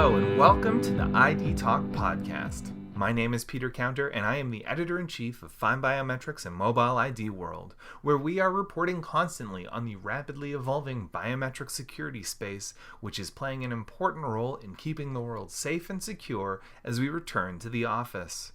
Hello and welcome to the ID Talk podcast. My name is Peter Counter and I am the editor-in-chief of FindBiometrics and Mobile ID World, where we are reporting constantly on the rapidly evolving biometric security space, which is playing an important role in keeping the world safe and secure as we return to the office.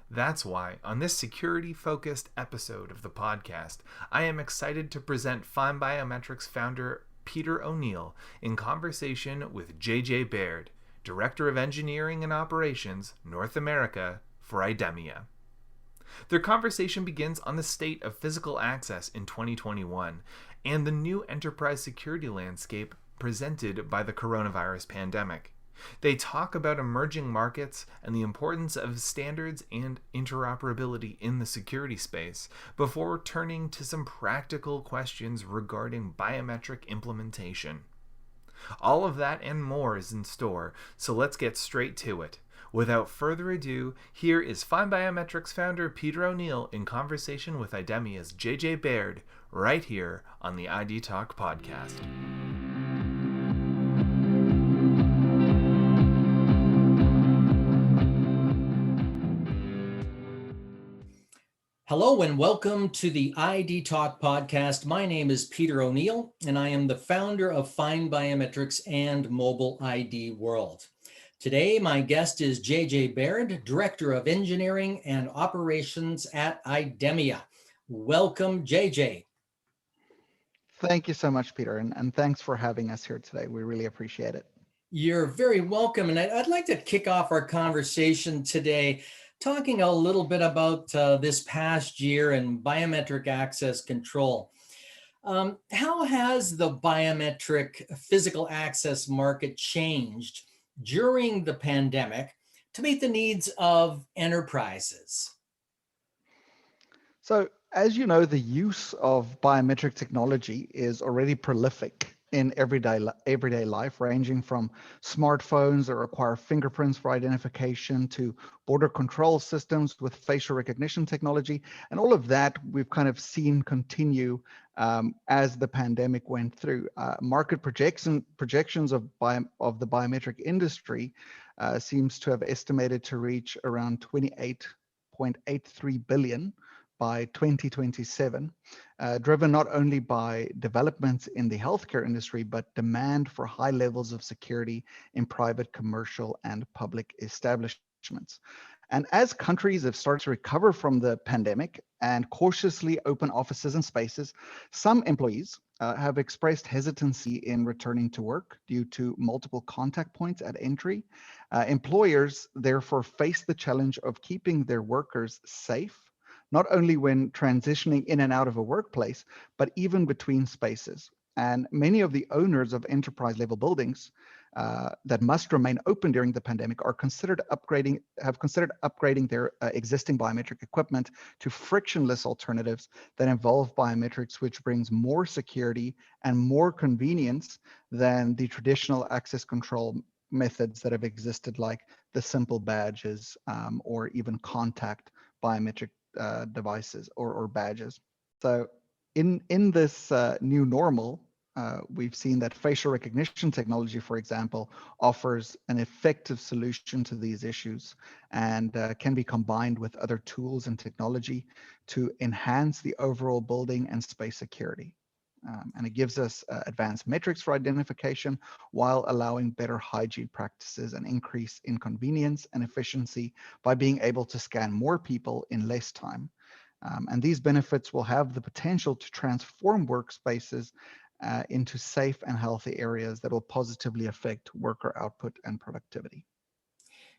That's why, on this security-focused episode of the podcast, I am excited to present FindBiometrics founder Peter O'Neill in conversation with JJ Baird, Director of Engineering and Operations, North America, for IDEMIA. Their conversation begins on the state of physical access in 2021 and the new enterprise security landscape presented by the coronavirus pandemic. They talk about emerging markets and the importance of standards and interoperability in the security space before turning to some practical questions regarding biometric implementation. All of that and more is in store, so let's get straight to it. Without further ado, here is FindBiometrics founder Peter O'Neill in conversation with IDEMIA's JJ Baird, right here on the ID Talk podcast. Hello and welcome to the ID Talk podcast. My name is Peter O'Neill and I am the founder of FindBiometrics and Mobile ID World. Today, my guest is JJ Baird, Director of Engineering and Operations at IDEMIA. Welcome, JJ. Thank you so much, Peter, and thanks for having us here today. We really appreciate it. You're very welcome. And I'd like to kick off our conversation today talking a little bit about this past year and biometric access control. How has the biometric physical access market changed during the pandemic to meet the needs of enterprises? So, as you know, the use of biometric technology is already prolific in everyday life, ranging from smartphones that require fingerprints for identification to border control systems with facial recognition technology. And all of that we've kind of seen continue as the pandemic went through. Market projections of the biometric industry seems to have estimated to reach around 28.83 billion by 2027, driven not only by developments in the healthcare industry, but demand for high levels of security in private, commercial, and public establishments. And as countries have started to recover from the pandemic and cautiously open offices and spaces, some employees have expressed hesitancy in returning to work due to multiple contact points at entry. Employers therefore face the challenge of keeping their workers safe, not only when transitioning in and out of a workplace, but even between spaces. And many of the owners of enterprise level buildings that must remain open during the pandemic have considered upgrading their existing biometric equipment to frictionless alternatives that involve biometrics, which brings more security and more convenience than the traditional access control methods that have existed, like the simple badges or even contact biometric devices or badges. So in this new normal, we've seen that facial recognition technology, for example, offers an effective solution to these issues and can be combined with other tools and technology to enhance the overall building and space security. And it gives us advanced metrics for identification while allowing better hygiene practices and increase in convenience and efficiency by being able to scan more people in less time. And these benefits will have the potential to transform workspaces into safe and healthy areas that will positively affect worker output and productivity.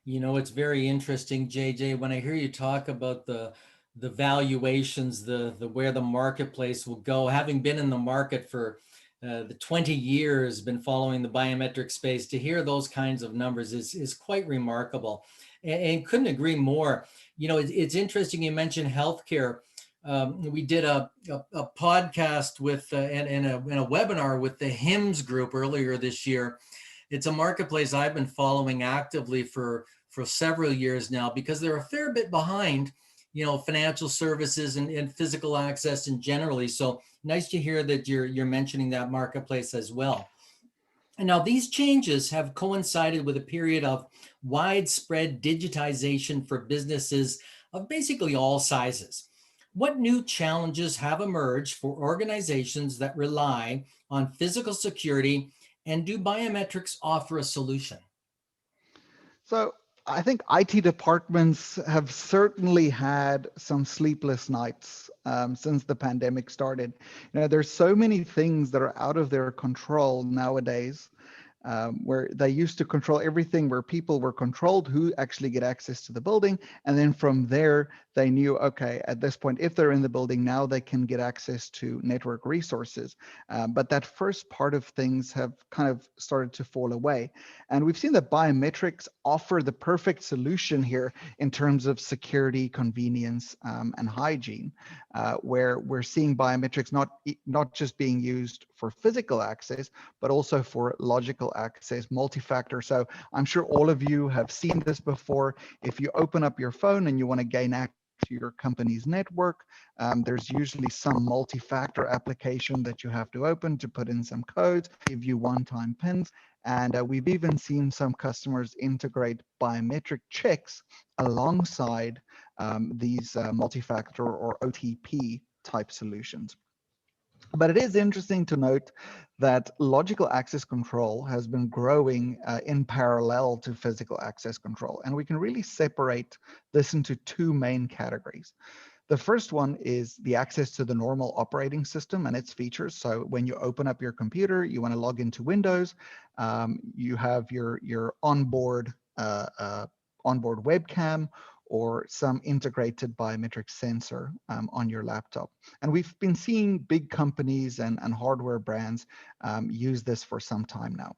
You know, it's very interesting, JJ, when I hear you talk about the valuations, the where the marketplace will go. Having been in the market for the 20 years, been following the biometric space, to hear those kinds of numbers is quite remarkable, and couldn't agree more. You know, it's interesting you mentioned healthcare. We did a podcast with and a webinar with the HIMSS group earlier this year. It's a marketplace I've been following actively for several years now because they're a fair bit behind, you know, financial services and physical access and generally. So nice to hear that you're mentioning that marketplace as well. And now these changes have coincided with a period of widespread digitization for businesses of basically all sizes. What new challenges have emerged for organizations that rely on physical security, and do biometrics offer a solution? So I think IT departments have certainly had some sleepless nights since the pandemic started. There's so many things that are out of their control nowadays, where they used to control everything, where people were controlled who actually get access to the building. And then from there, they knew, okay, at this point, if they're in the building, now they can get access to network resources. But that first part of things have kind of started to fall away. And we've seen that biometrics offer the perfect solution here in terms of security, convenience, and hygiene, where we're seeing biometrics not just being used for physical access, but also for logical access, multi-factor. So I'm sure all of you have seen this before. If you open up your phone and you want to gain access to your company's network, there's usually some multi-factor application that you have to open to put in some codes, give you one-time pins. And we've even seen some customers integrate biometric checks alongside these multi-factor or OTP type solutions. But it is interesting to note that logical access control has been growing in parallel to physical access control. And we can really separate this into two main categories. The first one is the access to the normal operating system and its features. So when you open up your computer, you want to log into Windows, you have your onboard webcam or some integrated biometric sensor on your laptop. And we've been seeing big companies and hardware brands use this for some time now.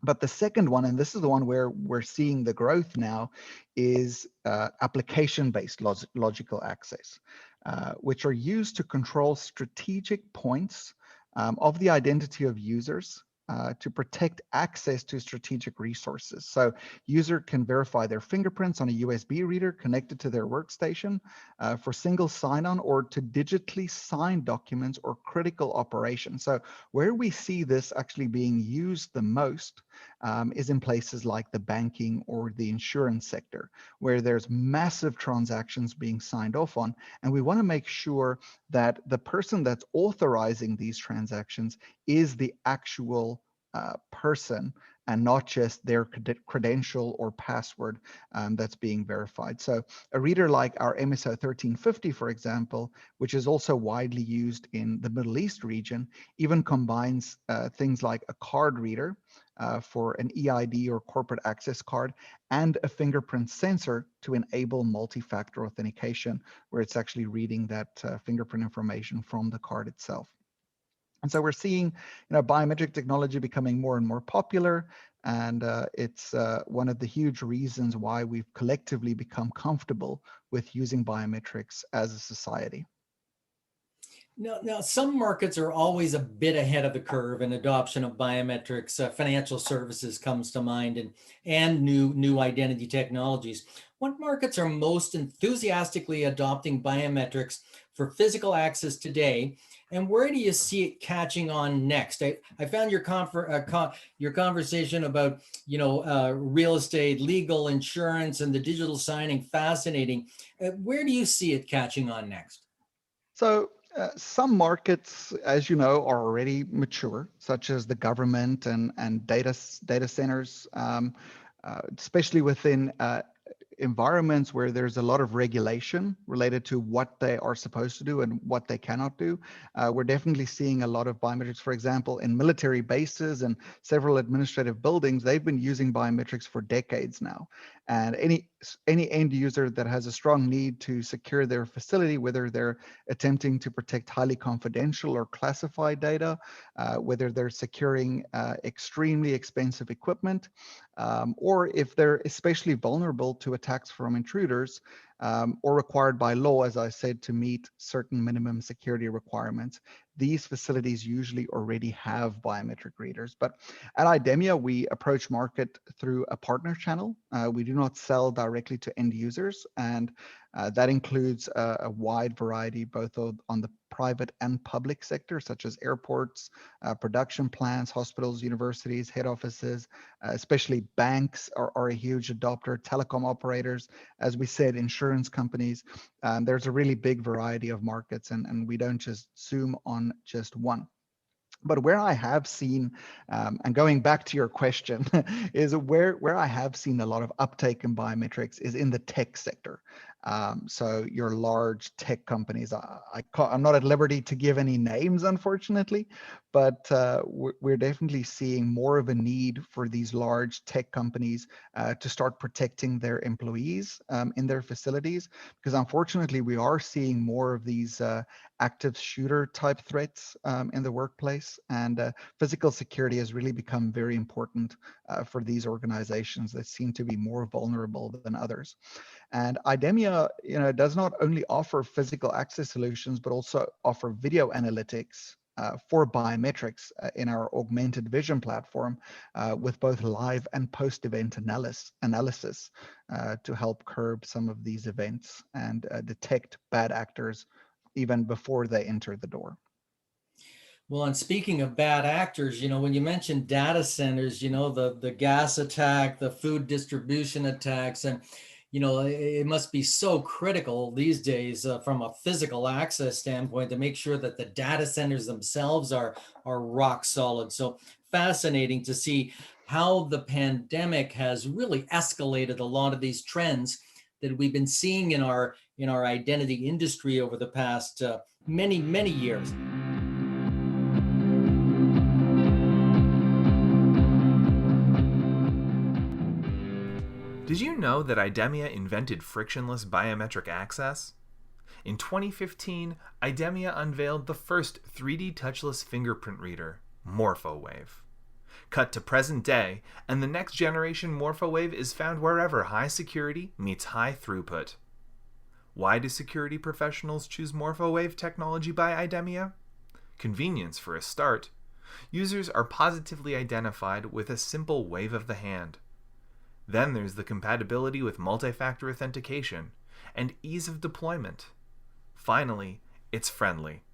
But the second one, and this is the one where we're seeing the growth now, is application-based logical access, which are used to control strategic points of the identity of users to protect access to strategic resources. So user can verify their fingerprints on a USB reader connected to their workstation for single sign-on, or to digitally sign documents or critical operations. So where we see this actually being used the most is in places like the banking or the insurance sector, where there's massive transactions being signed off on. And we want to make sure that the person that's authorizing these transactions is the actual person and not just their credential or password that's being verified. So a reader like our MSO 1350, for example, which is also widely used in the Middle East region, even combines things like a card reader for an EID or corporate access card and a fingerprint sensor to enable multi-factor authentication, where it's actually reading that fingerprint information from the card itself. And so we're seeing, biometric technology becoming more and more popular, and it's one of the huge reasons why we've collectively become comfortable with using biometrics as a society. Now, some markets are always a bit ahead of the curve in adoption of biometrics. Financial services comes to mind, and new identity technologies. What markets are most enthusiastically adopting biometrics for physical access today, and where do you see it catching on next? I found your conversation about real estate, legal, insurance, and the digital signing fascinating. Where do you see it catching on next? So some markets, as you know, are already mature, such as the government and data centers, especially within environments where there's a lot of regulation related to what they are supposed to do and what they cannot do. We're definitely seeing a lot of biometrics, for example, in military bases and several administrative buildings. They've been using biometrics for decades now. And any end user that has a strong need to secure their facility, whether they're attempting to protect highly confidential or classified data, whether they're securing extremely expensive equipment, or if they're especially vulnerable to attacks from intruders, or required by law, as I said, to meet certain minimum security requirements. These facilities usually already have biometric readers. But at IDEMIA, we approach market through a partner channel. We do not sell directly to end users. And That includes a wide variety, both on the private and public sector, such as airports, production plants, hospitals, universities, head offices, especially banks are a huge adopter, telecom operators, as we said, insurance companies. There's a really big variety of markets, and we don't just zoom on just one. But where I have seen, and going back to your question, is where I have seen a lot of uptake in biometrics is in the tech sector. So your large tech companies, I'm not at liberty to give any names, unfortunately, but we're definitely seeing more of a need for these large tech companies to start protecting their employees in their facilities, because unfortunately we are seeing more of these active shooter type threats in the workplace, and physical security has really become very important for these organizations that seem to be more vulnerable than others. And IDEMIA, does not only offer physical access solutions, but also offer video analytics for biometrics in our augmented vision platform with both live and post-event analysis to help curb some of these events and detect bad actors even before they enter the door. Well, and speaking of bad actors, when you mentioned data centers, the gas attack, the food distribution attacks, and it must be so critical these days from a physical access standpoint to make sure that the data centers themselves are rock solid. So fascinating to see how the pandemic has really escalated a lot of these trends that we've been seeing in our identity industry over the past many years. Did you know that IDEMIA invented frictionless biometric access? In 2015, IDEMIA unveiled the first 3D touchless fingerprint reader, MorphoWave. Cut to present day, and the next generation MorphoWave is found wherever high security meets high throughput. Why do security professionals choose MorphoWave technology by IDEMIA? Convenience for a start. Users are positively identified with a simple wave of the hand. Then there's the compatibility with multi-factor authentication and ease of deployment. Finally, it's friendly.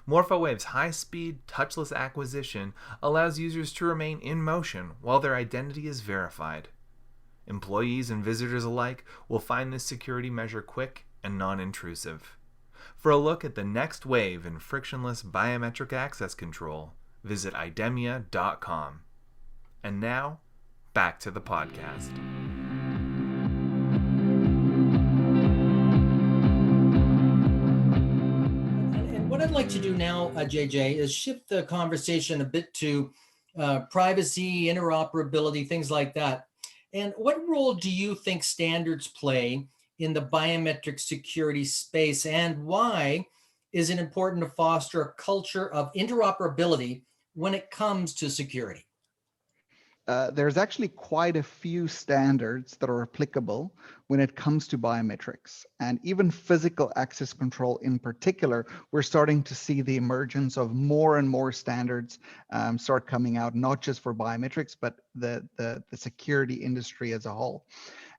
MorphoWave's high-speed, touchless acquisition allows users to remain in motion while their identity is verified. Employees and visitors alike will find this security measure quick and non-intrusive. For a look at the next wave in frictionless biometric access control, visit idemia.com. And now, back to the podcast. And what I'd like to do now, JJ, is shift the conversation a bit to privacy, interoperability, things like that. And what role do you think standards play in the biometric security space, and why is it important to foster a culture of interoperability when it comes to security? There's actually quite a few standards that are applicable when it comes to biometrics, and even physical access control in particular. We're starting to see the emergence of more and more standards start coming out, not just for biometrics, but the security industry as a whole.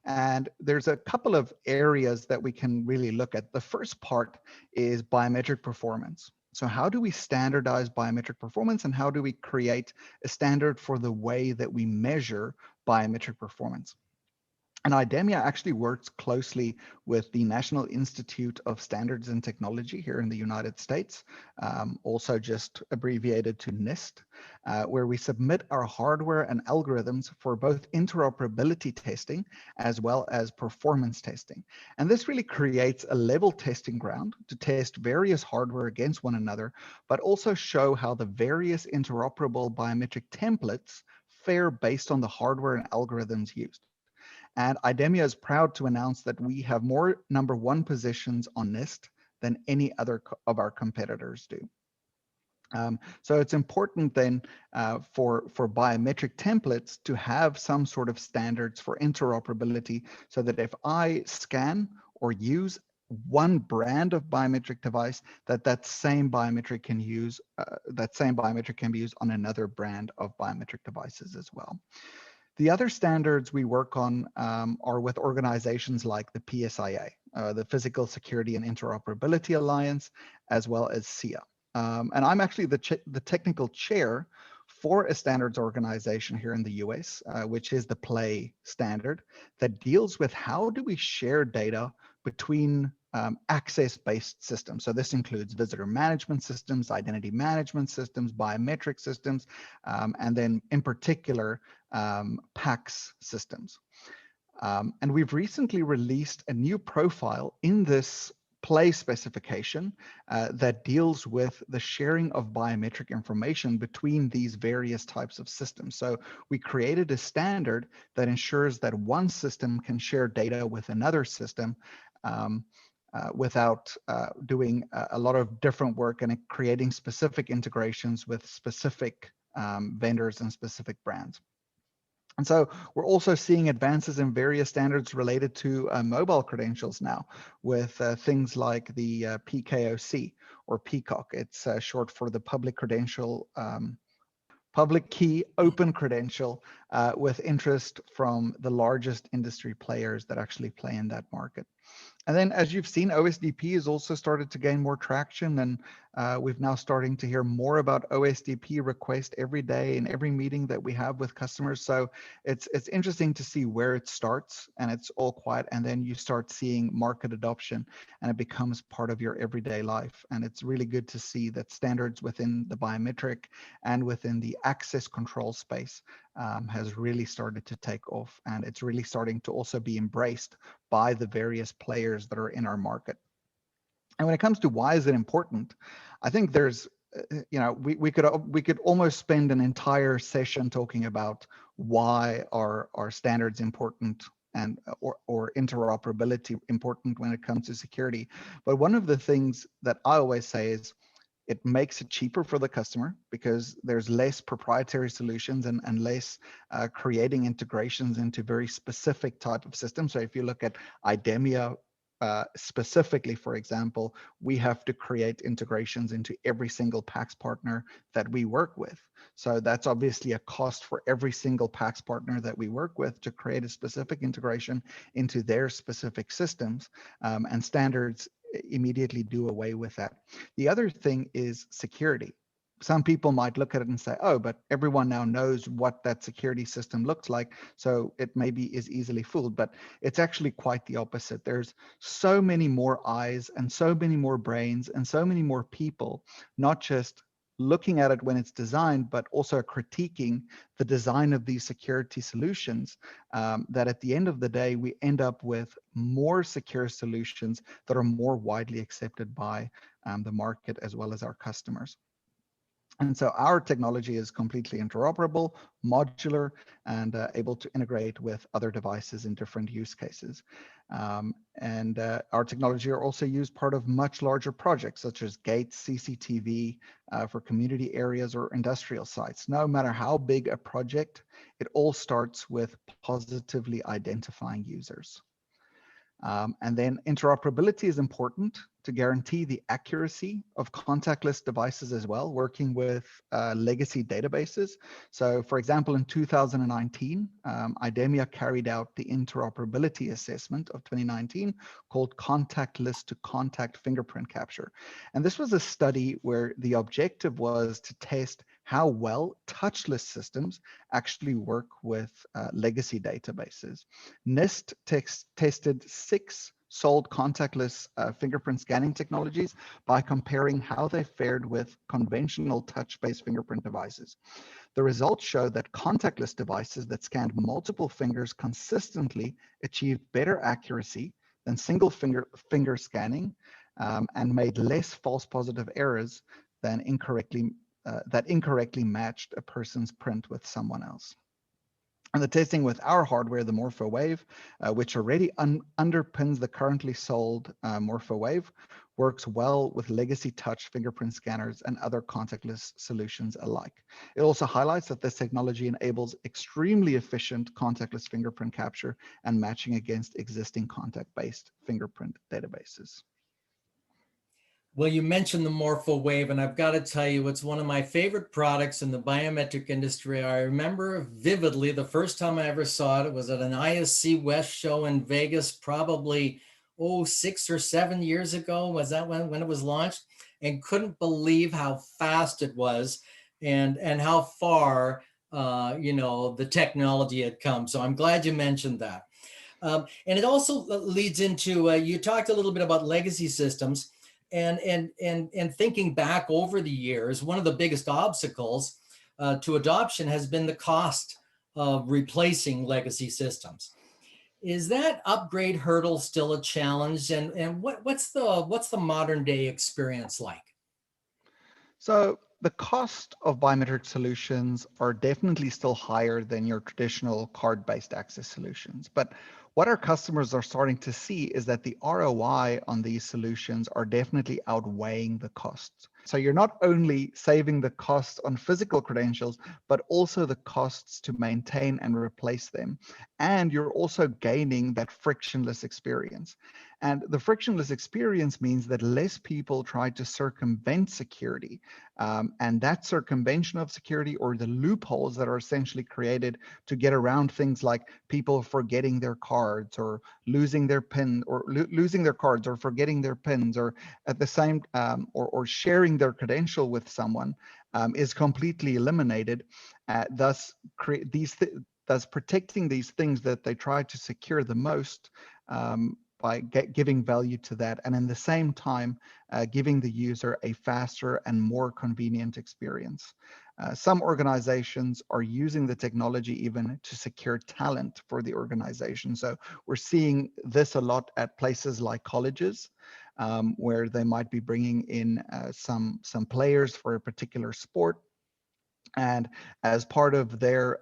And there's a couple of areas that we can really look at. The first part is biometric performance. So how do we standardize biometric performance, and how do we create a standard for the way that we measure biometric performance? And IDEMIA actually works closely with the National Institute of Standards and Technology here in the United States, also just abbreviated to NIST, where we submit our hardware and algorithms for both interoperability testing as well as performance testing. And this really creates a level testing ground to test various hardware against one another, but also show how the various interoperable biometric templates fare based on the hardware and algorithms used. And IDEMIA is proud to announce that we have more #1 positions on NIST than any other of our competitors do. So it's important then for biometric templates to have some sort of standards for interoperability, so that if I scan or use one brand of biometric device, that same biometric can be used on another brand of biometric devices as well. The other standards we work on are with organizations like the PSIA, the Physical Security and Interoperability Alliance, as well as SIA. And I'm actually the technical chair for a standards organization here in the US, which is the PLAY standard, that deals with how do we share data between access-based systems. So this includes visitor management systems, identity management systems, biometric systems, and then in particular, PACS systems. And we've recently released a new profile in this PLAY specification that deals with the sharing of biometric information between these various types of systems. So we created a standard that ensures that one system can share data with another system without doing a lot of different work and creating specific integrations with specific vendors and specific brands. And so we're also seeing advances in various standards related to mobile credentials now, with things like the PKOC or PCOC. It's short for the Public Credential, Public Key Open Credential, with interest from the largest industry players that actually play in that market. And then, as you've seen, OSDP has also started to gain more traction, and we've now starting to hear more about OSDP request every day in every meeting that we have with customers. So it's interesting to see where it starts and it's all quiet, and then you start seeing market adoption and it becomes part of your everyday life. And it's really good to see that standards within the biometric and within the access control space has really started to take off, and it's really starting to also be embraced by the various players that are in our market. And when it comes to why is it important, I think there's, we could almost spend an entire session talking about why are standards important and or interoperability important when it comes to security. But one of the things that I always say is it makes it cheaper for the customer because there's less proprietary solutions and less creating integrations into very specific type of systems. So if you look at IDEMIA specifically, for example, we have to create integrations into every single PACS partner that we work with. So that's obviously a cost for every single PACS partner that we work with to create a specific integration into their specific systems, and standards immediately do away with that. The other thing is security. Some people might look at it and say, oh, but everyone now knows what that security system looks like, so it maybe is easily fooled. But it's actually quite the opposite. There's so many more eyes and so many more brains and so many more people, not just looking at it when it's designed, but also critiquing the design of these security solutions, that at the end of the day, we end up with more secure solutions that are more widely accepted by the market as well as our customers. And so our technology is completely interoperable, modular, and able to integrate with other devices in different use cases. And our technology are also used part of much larger projects, such as gates, CCTV, for community areas or industrial sites. No matter how big a project, it all starts with positively identifying users. And then interoperability is important to guarantee the accuracy of contactless devices as well, working with legacy databases. So for example, in 2019, IDEMIA carried out the interoperability assessment of 2019 called contactless to contact fingerprint capture. And this was a study where the objective was to test how well touchless systems actually work with legacy databases. NIST tested 6 sold contactless fingerprint scanning technologies by comparing how they fared with conventional touch-based fingerprint devices. The results show that contactless devices that scanned multiple fingers consistently achieved better accuracy than single finger scanning, and made less false positive errors than that incorrectly matched a person's print with someone else. And the testing with our hardware, the MorphoWave, which already underpins the currently sold MorphoWave, works well with legacy touch fingerprint scanners and other contactless solutions alike. It also highlights that this technology enables extremely efficient contactless fingerprint capture and matching against existing contact-based fingerprint databases. Well, you mentioned the MorphoWave, and I've got to tell you, it's one of my favorite products in the biometric industry. I remember vividly the first time I ever saw it, it was at an ISC West show in Vegas, probably, 6 or 7 years ago. Was that when it was launched? And couldn't believe how fast it was, and how far the technology had come. So I'm glad you mentioned that. And it also leads into you talked a little bit about legacy systems, and thinking back over the years, one of the biggest obstacles to adoption has been the cost of replacing legacy systems. Is that upgrade hurdle still a challenge? And what's the modern day experience like? So the cost of biometric solutions are definitely still higher than your traditional card-based access solutions. But what our customers are starting to see is that the ROI on these solutions are definitely outweighing the costs. So you're not only saving the costs on physical credentials, but also the costs to maintain and replace them. And you're also gaining that frictionless experience. And the frictionless experience means that less people try to circumvent security. And that circumvention of security, or the loopholes that are essentially created to get around things like people forgetting their cards, or losing their pin, or losing their cards, or forgetting their pins, or at the same or sharing their credential with someone, is completely eliminated. Thus, thus protecting these things that they try to secure the most, by giving value to that, and in the same time giving the user a faster and more convenient experience. Some organizations are using the technology even to secure talent for the organization. So we're seeing this a lot at places like colleges, where they might be bringing in some players for a particular sport. And as part of their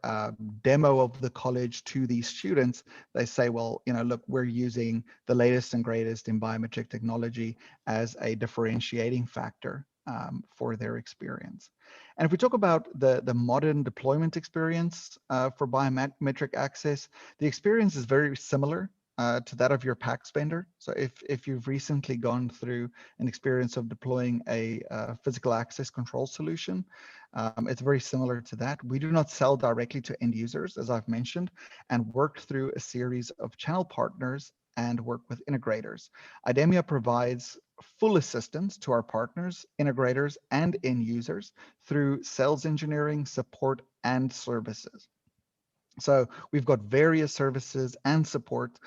demo of the college to these students, they say, well, look, we're using the latest and greatest in biometric technology as a differentiating factor for their experience. And if we talk about the modern deployment experience for biometric access, the experience is very similar to that of your PACS vendor. So if you've recently gone through an experience of deploying a physical access control solution, it's very similar to that. We do not sell directly to end users, as I've mentioned, and work through a series of channel partners and work with integrators. IDEMIA provides full assistance to our partners, integrators, and end users through sales engineering, support, and services. So we've got various services and support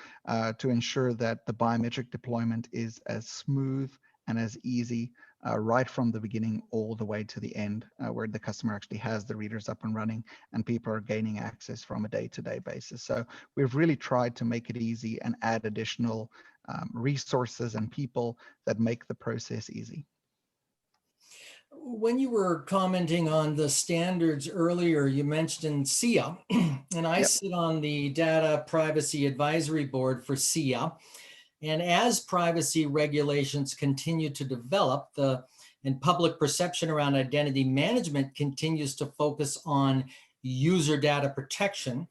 to ensure that the biometric deployment is as smooth and as easy right from the beginning all the way to the end, where the customer actually has the readers up and running and people are gaining access from a day-to-day basis. So we've really tried to make it easy and add additional resources and people that make the process easy. When you were commenting on the standards earlier, you mentioned SIA, and I Yep. sit on the Data Privacy Advisory Board for SIA. And as privacy regulations continue to develop, and public perception around identity management continues to focus on user data protection,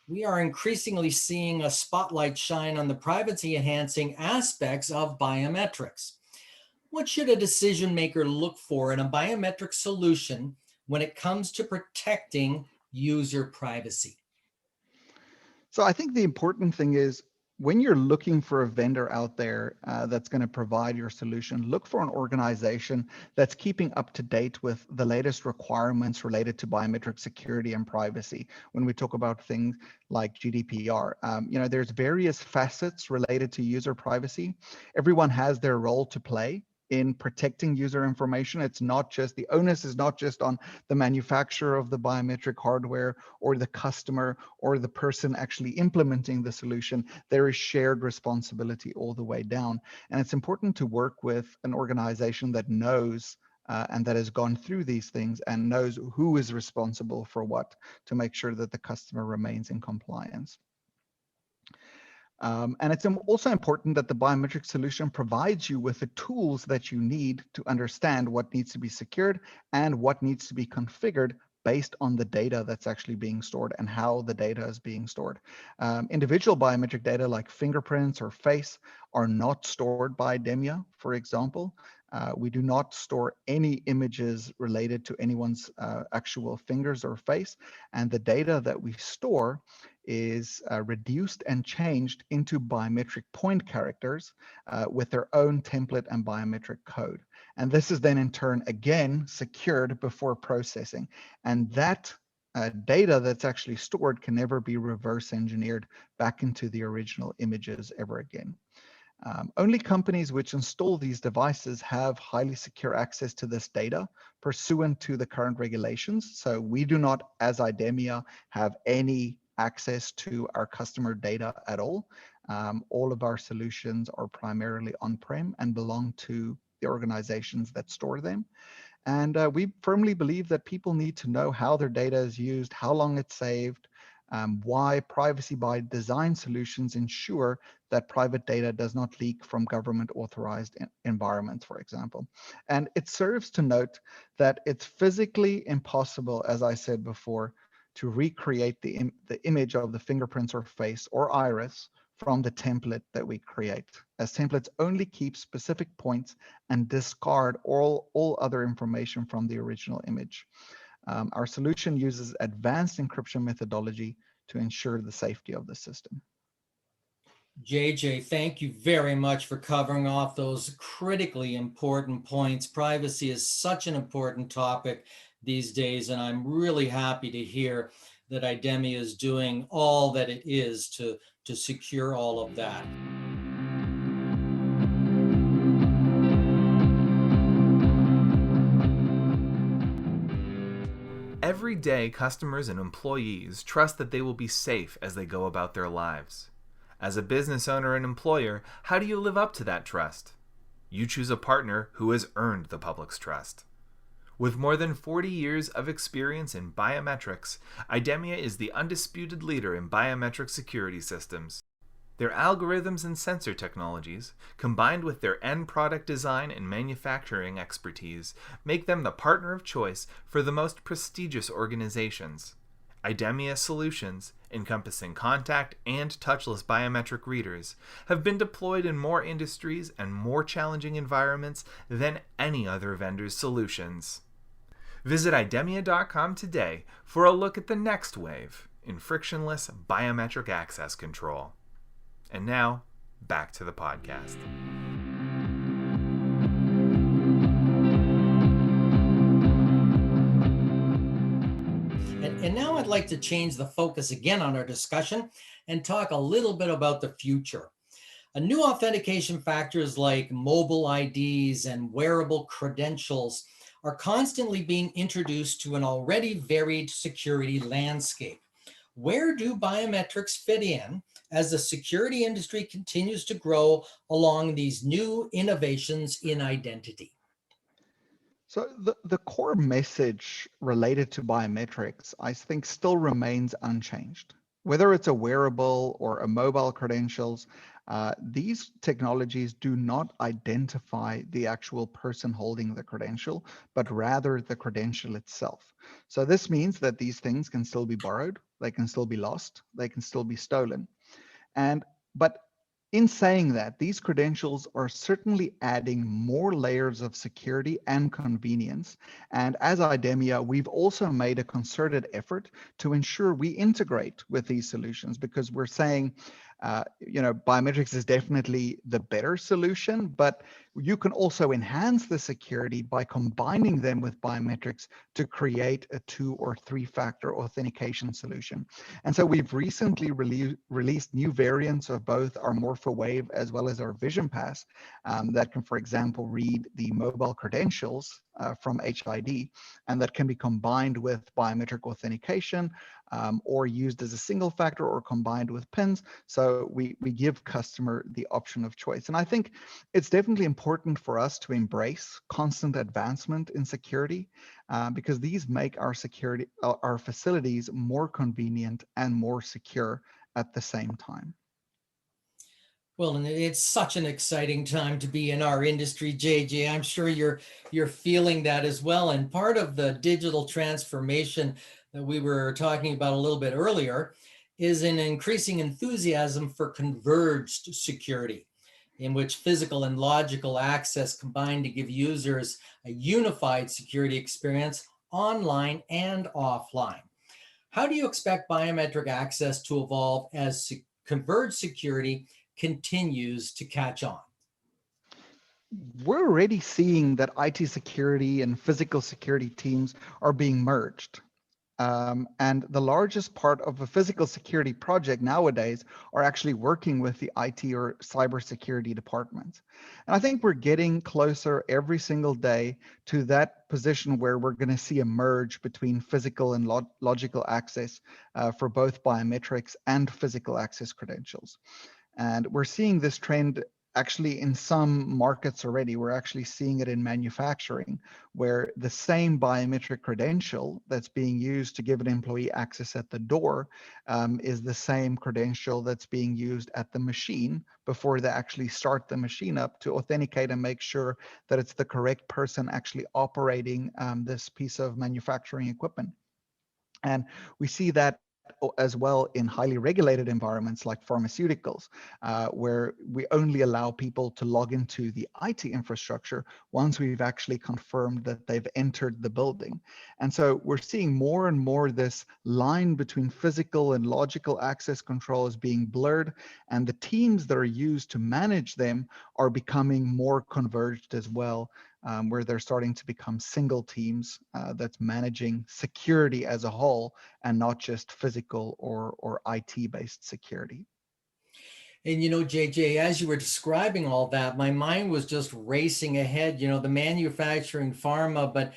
we are increasingly seeing a spotlight shine on the privacy enhancing aspects of biometrics. What should a decision maker look for in a biometric solution when it comes to protecting user privacy? So I think the important thing is, when you're looking for a vendor out there that's going to provide your solution, look for an organization that's keeping up to date with the latest requirements related to biometric security and privacy. When we talk about things like GDPR, there's various facets related to user privacy. Everyone has their role to play in protecting user information. It's not just, the onus is not just on the manufacturer of the biometric hardware or the customer or the person actually implementing the solution. There is shared responsibility all the way down. And it's important to work with an organization that knows and that has gone through these things and knows who is responsible for what, to make sure that the customer remains in compliance. And it's also important that the biometric solution provides you with the tools that you need to understand what needs to be secured and what needs to be configured based on the data that's actually being stored and how the data is being stored. Individual biometric data like fingerprints or face are not stored by IDEMIA, for example. We do not store any images related to anyone's actual fingers or face, and the data that we store is reduced and changed into biometric point characters with their own template and biometric code. And this is then in turn again secured before processing. And that data that's actually stored can never be reverse engineered back into the original images ever again. Only companies which install these devices have highly secure access to this data pursuant to the current regulations. So we do not, as IDEMIA, have any access to our customer data at all. All of our solutions are primarily on-prem and belong to the organizations that store them. And we firmly believe that people need to know how their data is used, how long it's saved, why privacy by design solutions ensure that private data does not leak from government authorized environments, for example. And it serves to note that it's physically impossible, as I said before, to recreate the image of the fingerprints or face or iris from the template that we create, as templates only keep specific points and discard all other information from the original image. Our solution uses advanced encryption methodology to ensure the safety of the system. JJ, thank you very much for covering off those critically important points. Privacy is such an important topic these days, and I'm really happy to hear that IDEMIA is doing all that it is to secure all of that. Every day, customers and employees trust that they will be safe as they go about their lives. As a business owner and employer, how do you live up to that trust? You choose a partner who has earned the public's trust. With more than 40 years of experience in biometrics, IDEMIA is the undisputed leader in biometric security systems. Their algorithms and sensor technologies, combined with their end product design and manufacturing expertise, make them the partner of choice for the most prestigious organizations. IDEMIA solutions, encompassing contact and touchless biometric readers, have been deployed in more industries and more challenging environments than any other vendor's solutions. Visit idemia.com today for a look at the next wave in frictionless biometric access control. And now, back to the podcast. And now I'd like to change the focus again on our discussion and talk a little bit about the future. New authentication factors like mobile IDs and wearable credentials are constantly being introduced to an already varied security landscape. Where do biometrics fit in as the security industry continues to grow along these new innovations in identity? So the core message related to biometrics, I think, still remains unchanged. Whether it's a wearable or a mobile credentials, these technologies do not identify the actual person holding the credential, but rather the credential itself. So this means that these things can still be borrowed, they can still be lost, they can still be stolen. But in saying that, these credentials are certainly adding more layers of security and convenience. And as IDEMIA, we've also made a concerted effort to ensure we integrate with these solutions, because we're saying, biometrics is definitely the better solution, but you can also enhance the security by combining them with biometrics to create a 2 or 3-factor authentication solution. And so we've recently released new variants of both our MorphoWave as well as our Vision Pass that can, for example, read the mobile credentials from HID, and that can be combined with biometric authentication or used as a single factor or combined with PINs. So we give customer the option of choice. And I think it's definitely important for us to embrace constant advancement in security because these make our facilities more convenient and more secure at the same time. Well, and it's such an exciting time to be in our industry, JJ. I'm sure you're feeling that as well. And part of the digital transformation that we were talking about a little bit earlier is an increasing enthusiasm for converged security, in which physical and logical access combine to give users a unified security experience online and offline. How do you expect biometric access to evolve as converged security continues to catch on? We're already seeing that IT security and physical security teams are being merged. And the largest part of a physical security project nowadays are actually working with the IT or cybersecurity departments. And I think we're getting closer every single day to that position where we're going to see a merge between physical and logical access for both biometrics and physical access credentials. And we're seeing this trend actually in some markets already. We're actually seeing it in manufacturing, where the same biometric credential that's being used to give an employee access at the door is the same credential that's being used at the machine before they actually start the machine up to authenticate and make sure that it's the correct person actually operating this piece of manufacturing equipment. And we see that as well in highly regulated environments like pharmaceuticals, where we only allow people to log into the IT infrastructure once we've actually confirmed that they've entered the building. And so we're seeing more and more this line between physical and logical access control is being blurred, and the teams that are used to manage them are becoming more converged as well. Where they're starting to become single teams that's managing security as a whole and not just physical or IT-based security. And JJ, as you were describing all that, my mind was just racing ahead, the manufacturing, pharma, but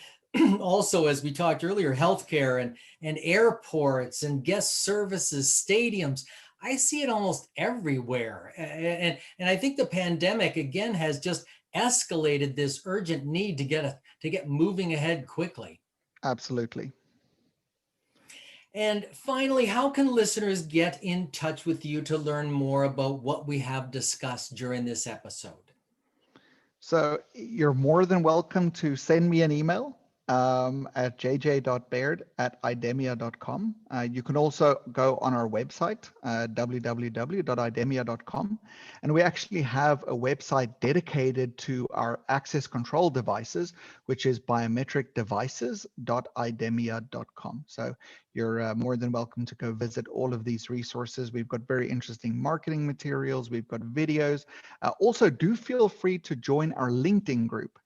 also, as we talked earlier, healthcare and airports and guest services, stadiums. I see it almost everywhere. And I think the pandemic, again, has just escalated this urgent need to get moving ahead quickly. Absolutely. And finally, how can listeners get in touch with you to learn more about what we have discussed during this episode? So you're more than welcome to send me an email at jj.baird@idemia.com. You can also go on our website, www.idemia.com. And we actually have a website dedicated to our access control devices, which is biometricdevices.idemia.com. So you're more than welcome to go visit all of these resources. We've got very interesting marketing materials. We've got videos. Also, do feel free to join our LinkedIn group.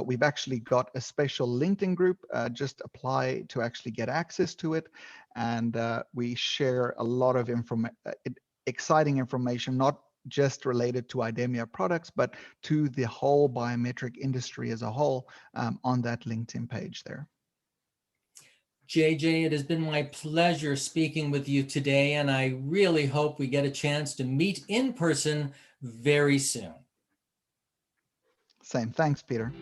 We've actually got a special LinkedIn group. Just apply to actually get access to it. And we share a lot of exciting information, not just related to IDEMIA products, but to the whole biometric industry as a whole on that LinkedIn page there. JJ, it has been my pleasure speaking with you today, and I really hope we get a chance to meet in person very soon. Same. Thanks, Peter.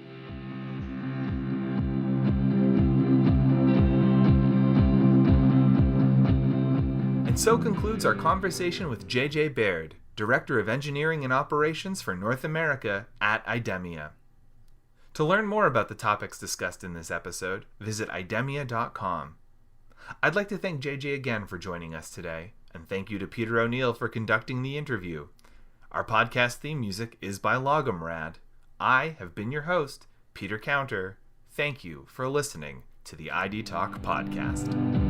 And so concludes our conversation with JJ Baird, Director of Engineering and Operations for North America at IDEMIA. To learn more about the topics discussed in this episode, visit idemia.com. I'd like to thank JJ again for joining us today, and thank you to Peter O'Neill for conducting the interview. Our podcast theme music is by Logomrad. I have been your host, Peter Counter. Thank you for listening to the ID Talk podcast.